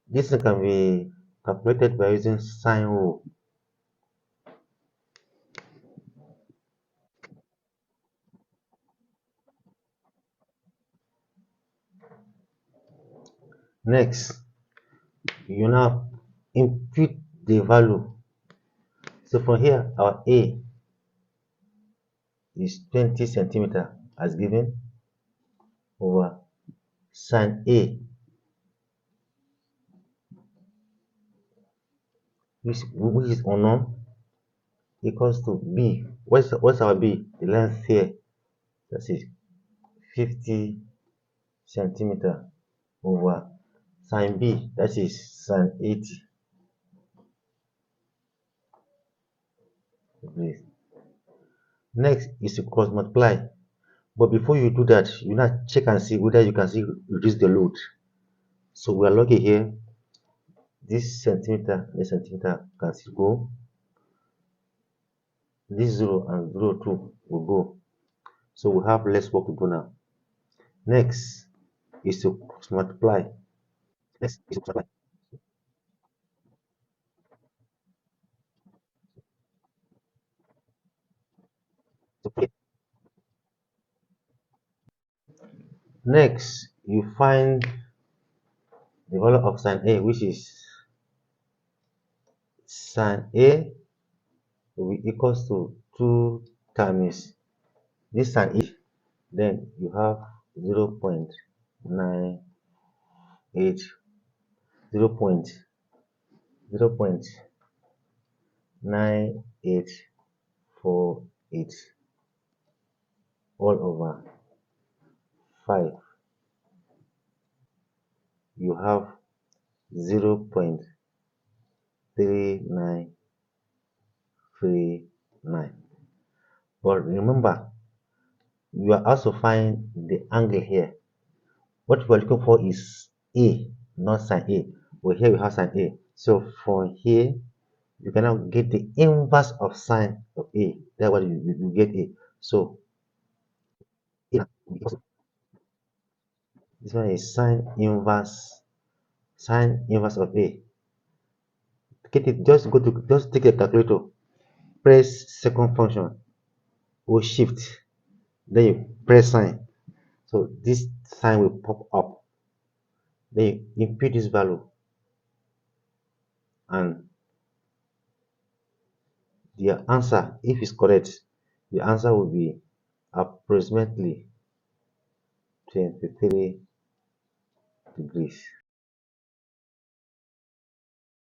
This can be calculated by using sine rule. Next, you now input the value. So from here, our A is 20 centimeter as given over sine A, which is unknown, equals to B. What's our B? The length here. That is 50 centimeter over sine B. That is sine 80 degrees. Next is to cross multiply. But before you do that, you now check and see whether you can see reduce the load. So we are lucky here. This centimeter can still go. This 0 and 0 2 will go. So we have less work to do now. Next is to cross multiply. Next is to cross multiply. So next, you find the value of sine A, which is sine A will be equals to 2 times this sine A. Then you have 0 0.98, 0 0.9848 all over 5. You have 0.3939. But remember, you are also find the angle here. What we're looking for is A, not sine A. But here we have sine A. So from here, you can now get the inverse of sine of A. That's what you get A. So A this one is sine inverse of A. Get it, just take a calculator, press second function or shift, then you press sine. So this sign will pop up. Then you input this value and the answer, if it's correct, the answer will be approximately 23 degrees.